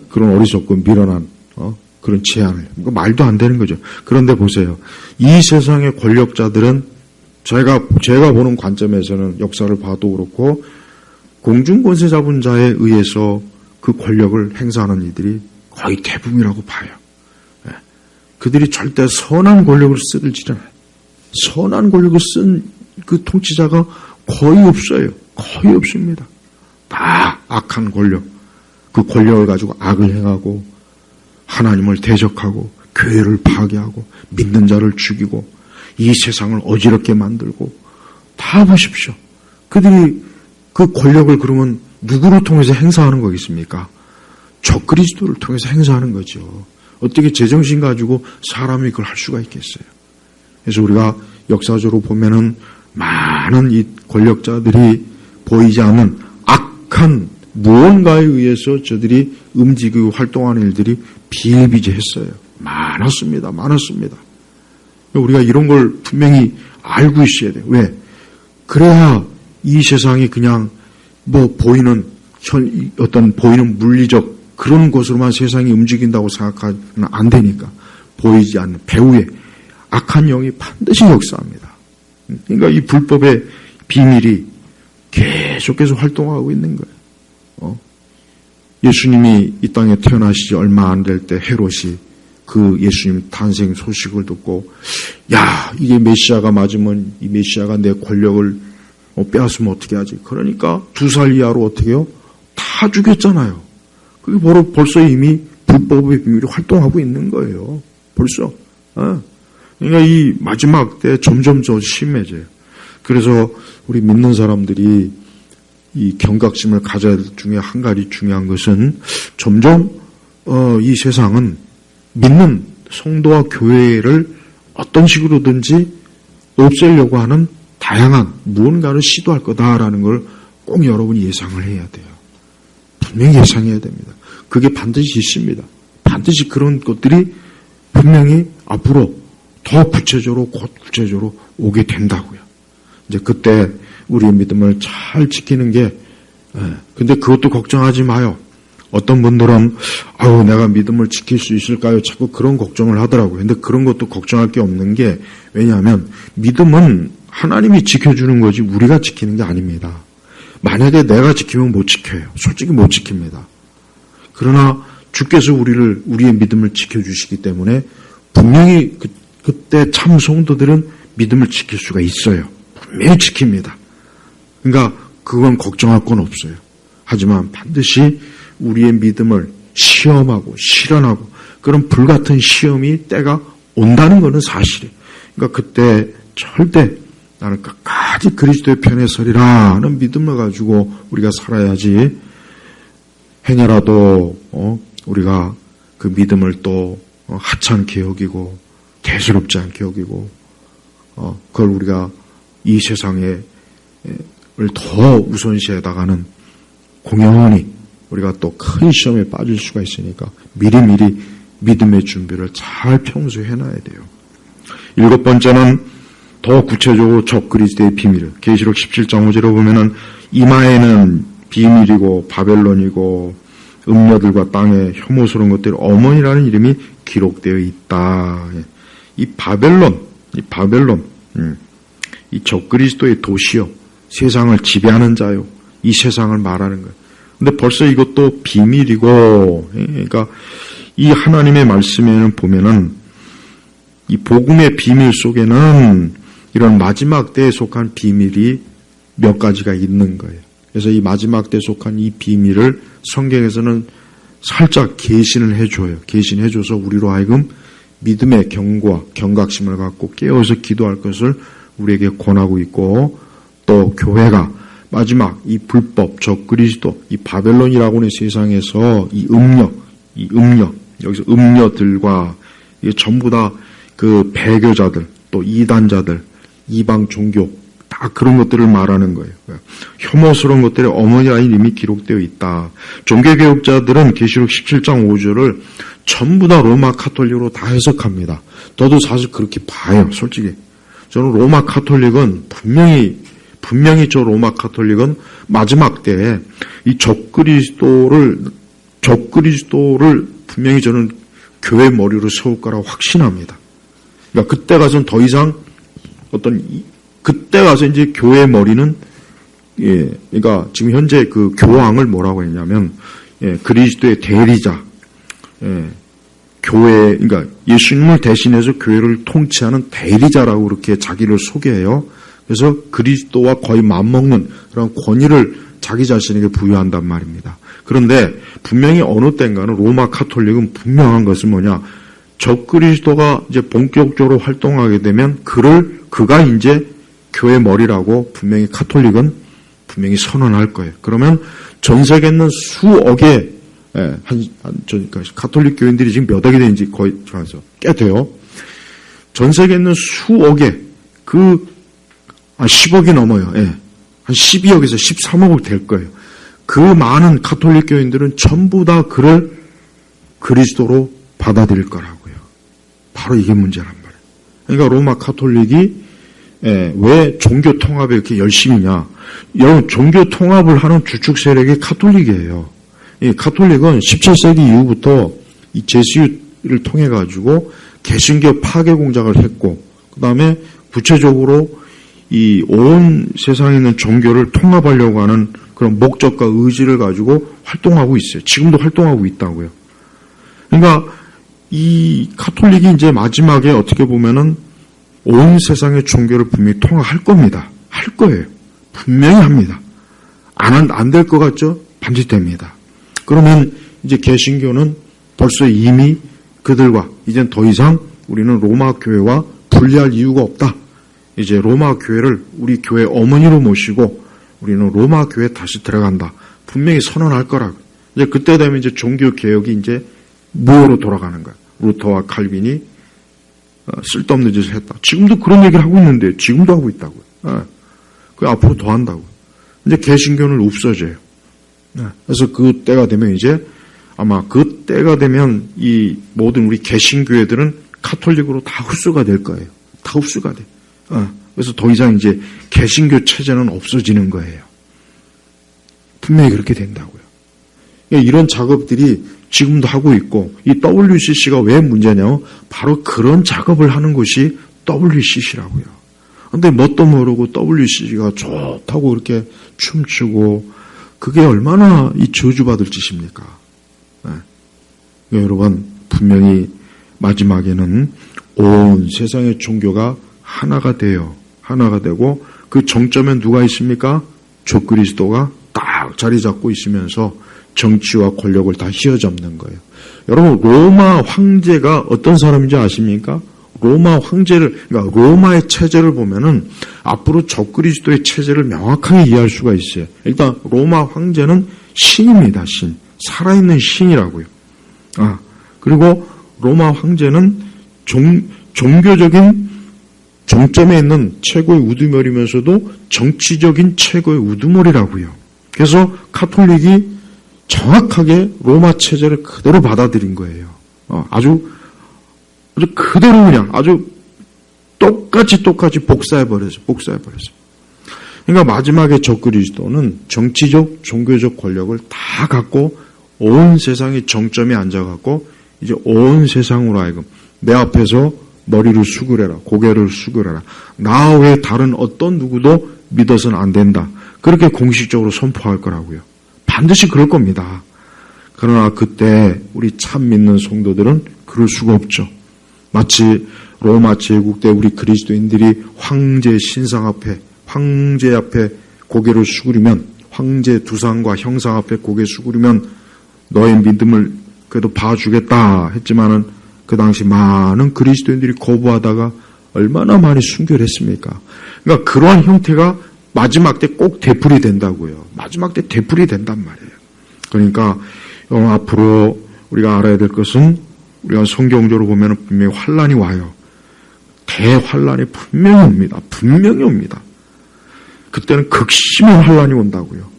그런 어리석고 미련한 그런 제안을, 말도 안 되는 거죠. 그런데 보세요, 이 세상의 권력자들은 제가 보는 관점에서는 역사를 봐도 그렇고 공중권세 잡은 자에 의해서 그 권력을 행사하는 이들이 거의 대부분이라고 봐요. 그들이 절대 선한 권력을 쓰지 않아요. 선한 권력을 쓴 그 통치자가 거의 없어요. 거의 없습니다. 다 악한 권력, 그 권력을 가지고 악을 행하고 하나님을 대적하고 교회를 파괴하고 믿는 자를 죽이고 이 세상을 어지럽게 만들고, 다 보십시오. 그들이 그 권력을 그러면 누구를 통해서 행사하는 거겠습니까? 적그리스도를 통해서 행사하는 거죠. 어떻게 제정신 가지고 사람이 그걸 할 수가 있겠어요? 그래서 우리가 역사적으로 보면은 많은 이 권력자들이 보이지 않는 악한 무언가에 의해서 저들이 움직이고 활동하는 일들이 비일비재했어요. 많았습니다. 우리가 이런 걸 분명히 알고 있어야 돼요. 왜? 그래야 이 세상이 그냥 보이는 보이는 물리적 그런 것으로만 세상이 움직인다고 생각하면 안 되니까, 보이지 않는 배후에 악한 영이 반드시 역사합니다. 그러니까 이 불법의 비밀이 계속해서 활동하고 있는 거예요. 예수님이 이 땅에 태어나시지 얼마 안 될 때 헤롯이 그 예수님 탄생 소식을 듣고, 야, 이게 메시아가 맞으면 이 메시아가 내 권력을 빼앗으면 어떻게 하지? 그러니까 2살 이하로 어떻게 해요? 다 죽였잖아요. 그게 벌써 이미 불법의 비밀이 활동하고 있는 거예요. 벌써. 그러니까 이 마지막 때 점점 더 심해져요. 그래서 우리 믿는 사람들이 이 경각심을 가져야 될 중에 한 가지 중요한 것은, 점점 이 세상은 믿는 성도와 교회를 어떤 식으로든지 없애려고 하는 다양한 무언가를 시도할 거다라는 걸 꼭 여러분이 예상을 해야 돼요. 분명히 예상해야 됩니다. 그게 반드시 있습니다. 반드시 그런 것들이 분명히 앞으로 더 구체적으로 오게 된다고요. 이제 그때 우리의 믿음을 잘 지키는 게, 근데 그것도 걱정하지 마요. 어떤 분들은 내가 믿음을 지킬 수 있을까요? 자꾸 그런 걱정을 하더라고요. 근데 그런 것도 걱정할 게 없는 게, 왜냐하면 믿음은 하나님이 지켜주는 거지 우리가 지키는 게 아닙니다. 만약에 내가 지키면 못 지켜요. 솔직히 못 지킵니다. 그러나 주께서 우리의 믿음을 지켜주시기 때문에 분명히 그때 참 성도들은 믿음을 지킬 수가 있어요. 분명히 지킵니다. 그러니까 그건 걱정할 건 없어요. 하지만 반드시 우리의 믿음을 시험하고 실현하고 그런 불같은 시험이 때가 온다는 것은 사실이에요. 그러니까 그때 절대 나는 끝까지 그리스도의 편에 서리라는 믿음을 가지고 우리가 살아야지 행여라도 우리가 그 믿음을 또 하찮게 여기고 대수롭지 않게 여기고 그걸 우리가 이 세상에 더 우선시해다가는 공연히 우리가 또 큰 시험에 빠질 수가 있으니까 미리미리 믿음의 준비를 잘 평소에 해놔야 돼요. 7번째는 더 구체적으로 적그리스도의 비밀을 계시록 17장 5절에 보면은 이마에는 비밀이고 바벨론이고 음녀들과 땅의 혐오스러운 것들이 어머니라는 이름이 기록되어 있다. 이 바벨론, 이 적그리스도의 도시요, 세상을 지배하는 자요, 이 세상을 말하는 거예요. 근데 벌써 이것도 비밀이고, 그러니까 이 하나님의 말씀에는 보면은 이 복음의 비밀 속에는 이런 마지막 때에 속한 비밀이 몇 가지가 있는 거예요. 그래서 이 마지막 때에 속한 이 비밀을 성경에서는 살짝 계신을 해줘요. 계신해줘서 우리로 하여금 믿음의 경고와 경각심을 갖고 깨어서 기도할 것을 우리에게 권하고 있고, 또 교회가 마지막 이 불법, 적그리스도, 이 바벨론이라고 하는 세상에서 이 음녀, 여기서 음녀들과 이게 전부 다 그 배교자들, 또 이단자들, 이방 종교, 다 그런 것들을 말하는 거예요. 혐오스러운 것들의 어머니라는 이름이 기록되어 있다. 종교개혁자들은 계시록 17장 5절을 전부 다 로마 카톨릭으로 다 해석합니다. 저도 사실 그렇게 봐요, 솔직히. 저는 로마 카톨릭은 분명히 저 로마 카톨릭은 마지막 때에 이 적그리스도를 분명히 저는 교회 머리로 세울 거라고 확신합니다. 그러니까 그때 가서는 더 이상 그때 가서 이제 교회 머리는 그러니까 지금 현재 그 교황을 뭐라고 했냐면 그리스도의 대리자, 교회, 그러니까 예수님을 대신해서 교회를 통치하는 대리자라고 그렇게 자기를 소개해요. 그래서 그리스도와 거의 맞먹는 그런 권위를 자기 자신에게 부여한단 말입니다. 그런데 분명히 어느 때인가는 로마 카톨릭은 분명한 것은 뭐냐? 적그리스도가 이제 본격적으로 활동하게 되면 그가 이제 교회 머리라고 분명히 카톨릭은 분명히 선언할 거예요. 그러면 전 세계에 있는 수억의 그러니까 카톨릭 교인들이 지금 몇 억이 되는지 거의 꽤 돼요. 전 세계에 있는 수억의 10억이 넘어요. 한 12억에서 13억을 될 거예요. 그 많은 카톨릭 교인들은 전부 다 그를 그리스도로 받아들일 거라고요. 바로 이게 문제란 말이에요. 그러니까 로마 카톨릭이 왜 종교 통합에 이렇게 열심히냐? 여러분, 종교 통합을 하는 주축 세력이 카톨릭이에요. 이 카톨릭은 17세기 이후부터 이 제수를 통해 가지고 개신교 파괴 공작을 했고, 그 다음에 구체적으로 이 온 세상에 있는 종교를 통합하려고 하는 그런 목적과 의지를 가지고 활동하고 있어요. 지금도 활동하고 있다고요. 그러니까 이 카톨릭이 이제 마지막에 어떻게 보면은 온 세상의 종교를 분명히 통합할 겁니다. 할 거예요. 분명히 합니다. 안 될 것 같죠? 반드시 됩니다. 그러면 이제 개신교는 벌써 이미 그들과 이젠 더 이상 우리는 로마 교회와 분리할 이유가 없다. 이제 로마 교회를 우리 교회 어머니로 모시고 우리는 로마 교회에 다시 들어간다. 분명히 선언할 거라고. 이제 그때 되면 이제 종교 개혁이 이제 무효로 돌아가는 거야. 루터와 칼빈이 쓸데없는 짓을 했다. 지금도 그런 얘기를 하고 있는데 지금도 하고 있다고요. 그 앞으로 더 한다고. 이제 개신교는 없어져요. 그래서 그 때가 되면 이제 아마 그 때가 되면 이 모든 우리 개신교회들은 카톨릭으로 다 흡수가 될 거예요. 다 흡수가 돼. 그래서 더 이상 이제 개신교 체제는 없어지는 거예요. 분명히 그렇게 된다고요. 이런 작업들이 지금도 하고 있고, 이 WCC가 왜 문제냐면 바로 그런 작업을 하는 것이 WCC라고요. 근데 뭣도 모르고 WCC가 좋다고 이렇게 춤추고, 그게 얼마나 이 저주받을 짓입니까? 여러분, 분명히 마지막에는 온 세상의 종교가 하나가 되고 그 정점에 누가 있습니까? 적그리스도가 딱 자리 잡고 있으면서 정치와 권력을 다 휘어잡는 거예요. 여러분, 로마 황제가 어떤 사람인지 아십니까? 로마 황제를, 그러니까 로마의 체제를 보면은 앞으로 적그리스도의 체제를 명확하게 이해할 수가 있어요. 일단 로마 황제는 신입니다. 신. 살아있는 신이라고요. 그리고 로마 황제는 종교적인 정점에 있는 최고의 우두머리면서도 정치적인 최고의 우두머리라고요. 그래서 카톨릭이 정확하게 로마 체제를 그대로 받아들인 거예요. 아주 그대로 그냥 아주 똑같이 복사해버렸어요. 그러니까 마지막에 적그리스도는 정치적, 종교적 권력을 다 갖고 온 세상의 정점에 앉아갖고 이제 온 세상으로 하여금 내 앞에서 머리를 숙으래라, 고개를 숙으래라. 나 외에 다른 어떤 누구도 믿어서는 안 된다. 그렇게 공식적으로 선포할 거라고요. 반드시 그럴 겁니다. 그러나 그때 우리 참 믿는 성도들은 그럴 수가 없죠. 마치 로마 제국 때 우리 그리스도인들이 황제 신상 앞에, 황제 앞에 고개를 숙이면, 황제 두상과 형상 앞에 고개 숙이면 너의 믿음을 그래도 봐주겠다 했지만은 그 당시 많은 그리스도인들이 거부하다가 얼마나 많이 순교했습니까? 그러니까 그러한 형태가 마지막 때 꼭 되풀이 된다고요. 마지막 때 되풀이 된단 말이에요. 그러니까 앞으로 우리가 알아야 될 것은 우리가 성경적으로 보면 분명히 환란이 와요. 대환란이 분명히 옵니다. 그때는 극심한 환란이 온다고요.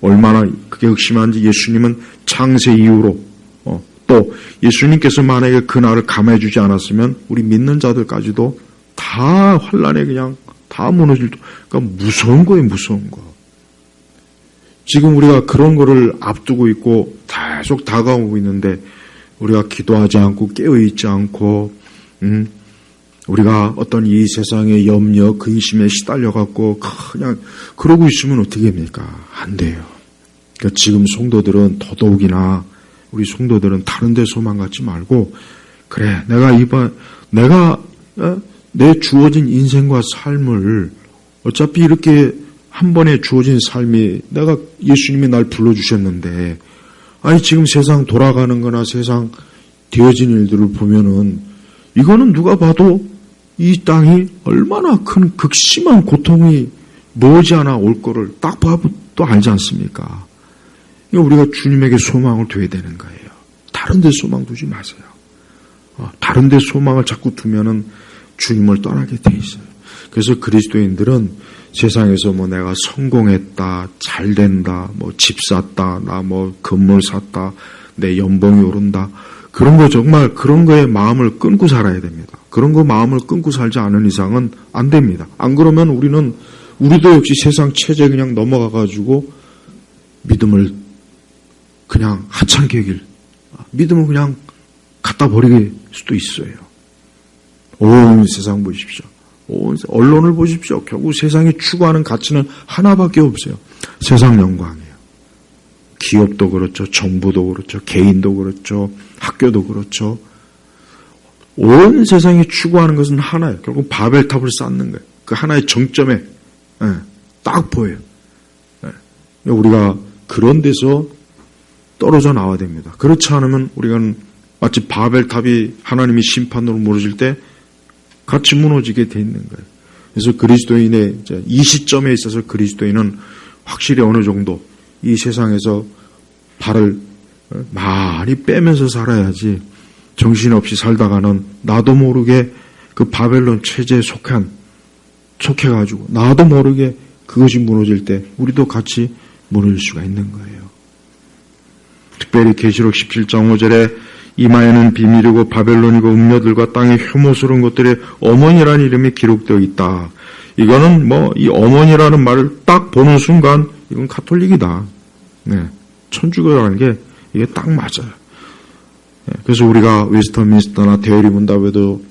얼마나 그게 극심한지 예수님은 창세 이후로 또 예수님께서 만약에 그날을 감해 주지 않았으면 우리 믿는 자들까지도 다 환란에 그냥 다 무너질, 그러니까 무서운 거예요, 무서운 거. 지금 우리가 그런 거를 앞두고 있고 계속 다가오고 있는데 우리가 기도하지 않고 깨어있지 않고 우리가 어떤 이 세상의 염려, 근심에 시달려갖고 그냥 그러고 있으면 어떻게 합니까? 안 돼요. 그러니까 지금 성도들은 더더욱이나 우리 성도들은 다른 데 소망 갖지 말고 그래 내가 내 주어진 인생과 삶을 어차피 이렇게 한 번에 주어진 삶이 내가 예수님이 날 불러주셨는데 아니 지금 세상 돌아가는 거나 세상 되어진 일들을 보면은 이거는 누가 봐도 이 땅이 얼마나 큰 극심한 고통이 머지않아 올 거를 딱 봐도 알지 않습니까? 우리가 주님에게 소망을 둬야 되는 거예요. 다른 데 소망 두지 마세요. 다른 데 소망을 자꾸 두면은 주님을 떠나게 돼 있어요. 그래서 그리스도인들은 세상에서 뭐 내가 성공했다, 잘 된다, 뭐 집 샀다, 나 뭐 건물 샀다, 내 연봉이 오른다. 그런 거 정말 그런 거에 마음을 끊고 살아야 됩니다. 그런 거 마음을 끊고 살지 않은 이상은 안 됩니다. 안 그러면 우리도 역시 세상 체제 그냥 넘어가가지고 믿음을 그냥 하찮게 믿음을 그냥 갖다 버릴 수도 있어요. 온 세상 보십시오. 언론을 보십시오. 결국 세상이 추구하는 가치는 하나밖에 없어요. 세상 영광이에요. 기업도 그렇죠. 정부도 그렇죠. 개인도 그렇죠. 학교도 그렇죠. 온 세상이 추구하는 것은 하나예요. 결국 바벨탑을 쌓는 거예요. 그 하나의 정점에 딱 보여요. 우리가 그런 데서 떨어져 나와야 됩니다. 그렇지 않으면 우리가 마치 바벨탑이 하나님이 심판으로 무너질 때 같이 무너지게 돼 있는 거예요. 그래서 그리스도인의 이 시점에 있어서 그리스도인은 확실히 어느 정도 이 세상에서 발을 많이 빼면서 살아야지 정신없이 살다가는 나도 모르게 그 바벨론 체제에 속해가지고 나도 모르게 그것이 무너질 때 우리도 같이 무너질 수가 있는 거예요. 특별히 계시록 17장 5절에 이마에는 비밀이고 바벨론이고 음녀들과 땅의 혐오스러운 것들의 어머니라는 이름이 기록되어 있다. 이거는 이 어머니라는 말을 딱 보는 순간 이건 가톨릭이다. 천주교라는 게 이게 딱 맞아요. 그래서 우리가 웨스터민스터나 대여리 문답에도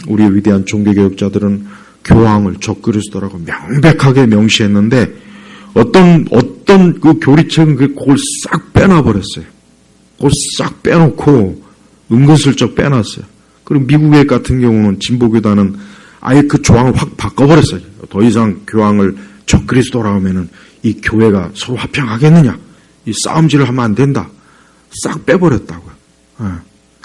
우리 위대한 종교개혁자들은 교황을 적그리스도라고 명백하게 명시했는데 어떤 그 교리책은 그걸 싹 빼놔버렸어요. 그걸 싹 빼놓고 은근슬쩍 빼놨어요. 그리고 미국의 같은 경우는 진보교단은 아예 그 조항을 확 바꿔버렸어요. 더 이상 교황을 적그리스도라 하면은 이 교회가 서로 화평하겠느냐? 이 싸움질을 하면 안 된다. 싹 빼버렸다고요.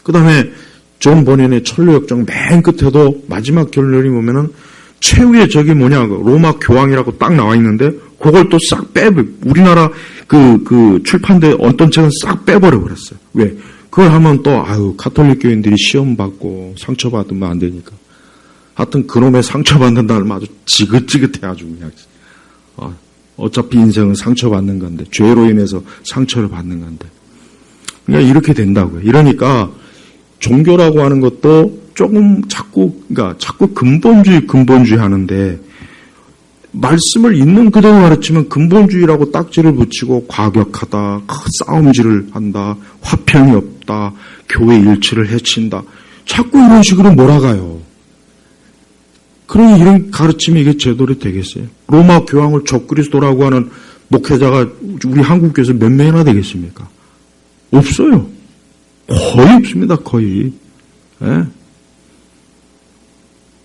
그 다음에 존 버닌의 천로역정 맨 끝에도 마지막 결론이 보면은 최후의 적이 뭐냐, 로마 교황이라고 딱 나와 있는데 그걸 또 싹 우리나라 그 출판된 어떤 책은 싹 빼버려 버렸어요. 왜? 그걸 하면 또 가톨릭 교인들이 시험 받고 상처받으면 안 되니까. 하여튼 그놈의 상처받는 날 아주 지긋지긋해 아주 그냥. 어차피 인생은 상처받는 건데, 죄로 인해서 상처를 받는 건데. 그러니까 이렇게 된다고요. 이러니까 종교라고 하는 것도 조금 자꾸 근본주의 하는데, 말씀을 있는 그대로 가르치면 근본주의라고 딱지를 붙이고 과격하다, 싸움질을 한다, 화평이 없다, 교회 일치를 해친다. 자꾸 이런 식으로 몰아가요. 그러니 이런 가르침이 이게 제대로 되겠어요? 로마 교황을 적그리스도라고 하는 목회자가 우리 한국교회에서 몇 명이나 되겠습니까? 없어요. 거의 없습니다. 거의. 예?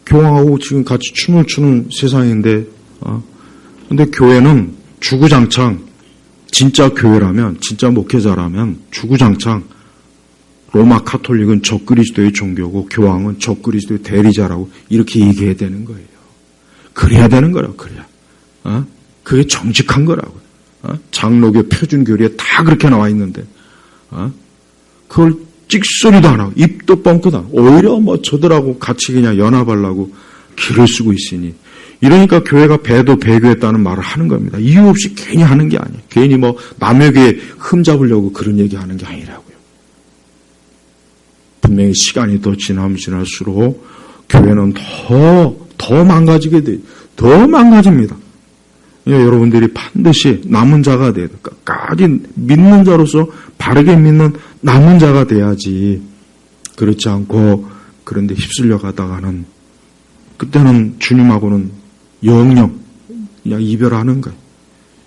교황하고 지금 같이 춤을 추는 세상인데, 근데 교회는 주구장창 진짜 교회라면, 진짜 목회자라면 주구장창 로마 카톨릭은 적그리스도의 종교고 교황은 적그리스도의 대리자라고 이렇게 얘기해야 되는 거예요. 그래야 되는 거라고. 그래야. 그게 정직한 거라고요. 장로교 표준교리에 다 그렇게 나와 있는데 그걸 찍소리도 안 하고 입도 뻥끗 안 하고 오히려 저들하고 같이 그냥 연합하려고 길을 쓰고 있으니, 이러니까 교회가 배도 배교했다는 말을 하는 겁니다. 이유 없이 괜히 하는 게 아니에요. 괜히 남의 교회에 흠잡으려고 그런 얘기 하는 게 아니라고요. 분명히 시간이 더 지나면 지날수록 교회는 더 망가지게 돼요. 더 망가집니다. 여러분들이 반드시 남은 자가 돼야 돼요. 끝까지 믿는 자로서 바르게 믿는 남은 자가 돼야지. 그렇지 않고 그런데 휩쓸려 가다가는 그때는 주님하고는 영영 그냥 이별하는 거예요.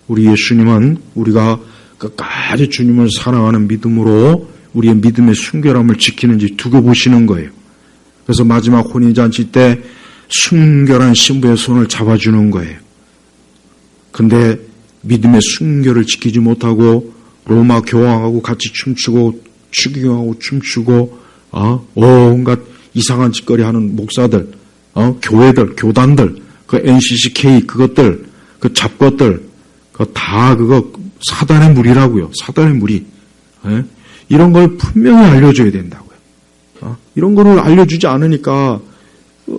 우리 예수님은 우리가 끝까지 주님을 사랑하는 믿음으로 우리의 믿음의 순결함을 지키는지 두고 보시는 거예요. 그래서 마지막 혼인잔치 때 순결한 신부의 손을 잡아주는 거예요. 근데 믿음의 순결을 지키지 못하고 로마 교황하고 같이 춤추고 추기경하고 춤추고 온갖 이상한 짓거리 하는 목사들, 교회들, 교단들, 그 NCCK 그것들, 그 잡것들, 그거 사단의 무리라고요. 사단의 무리. 이런 걸 분명히 알려줘야 된다고요. 이런 거를 알려주지 않으니까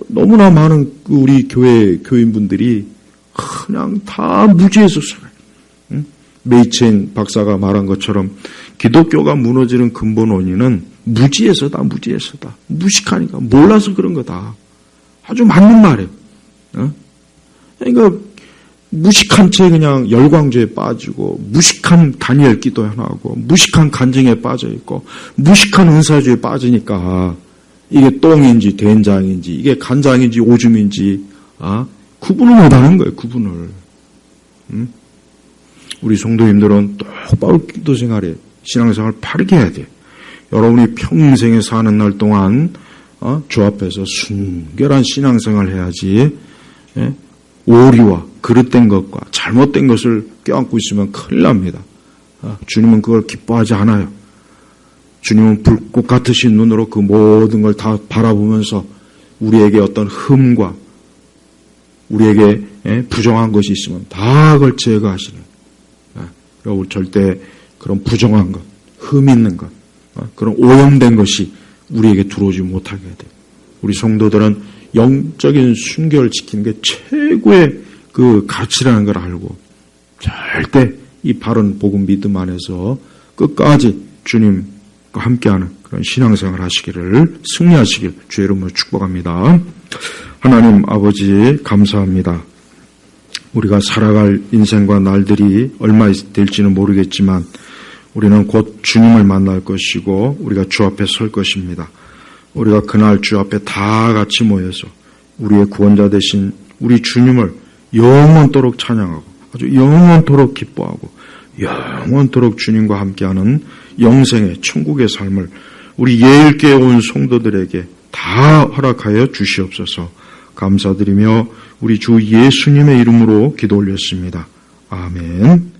너무나 많은 우리 교회 교인분들이 그냥 다 무지해서 살아요. 메이첸 박사가 말한 것처럼 기독교가 무너지는 근본 원인은 무지에서다. 무식하니까 몰라서 그런 거다. 아주 맞는 말이에요. 그러니까 무식한 채 그냥 열광주에 빠지고 무식한 다니엘 기도 하나 하고 무식한 간증에 빠져있고 무식한 은사주에 빠지니까 이게 똥인지 된장인지 이게 간장인지 오줌인지 구분을 못하는 거예요. 구분을. 우리 성도님들은 똑바로 기도 생활에 신앙생활을 바르게 해야 돼요. 여러분이 평생에 사는 날 동안 주 앞에서 순결한 신앙생활을 해야지. 오리와 그릇된 것과 잘못된 것을 껴안고 있으면 큰일 납니다. 주님은 그걸 기뻐하지 않아요. 주님은 불꽃 같으신 눈으로 그 모든 걸 다 바라보면서 우리에게 어떤 흠과 우리에게 부정한 것이 있으면 다 그걸 제거하시는. 여러분 절대 그런 부정한 것, 흠 있는 것, 그런 오염된 것이 우리에게 들어오지 못하게 돼요. 우리 성도들은 영적인 순결을 지키는 게 최고의 그 가치라는 걸 알고 절대 이 바른 복음 믿음 안에서 끝까지 주님과 함께하는 그런 신앙생활 하시기를 승리하시길 주의 이름으로 축복합니다. 하나님 아버지 감사합니다. 우리가 살아갈 인생과 날들이 얼마 될지는 모르겠지만 우리는 곧 주님을 만날 것이고 우리가 주 앞에 설 것입니다. 우리가 그날 주 앞에 다 같이 모여서 우리의 구원자 되신 우리 주님을 영원토록 찬양하고 아주 영원토록 기뻐하고 영원토록 주님과 함께하는 영생의 천국의 삶을 우리 예일교회 온 성도들에게 다 다 허락하여 주시옵소서. 감사드리며 우리 주 예수님의 이름으로 기도 올렸습니다. 아멘.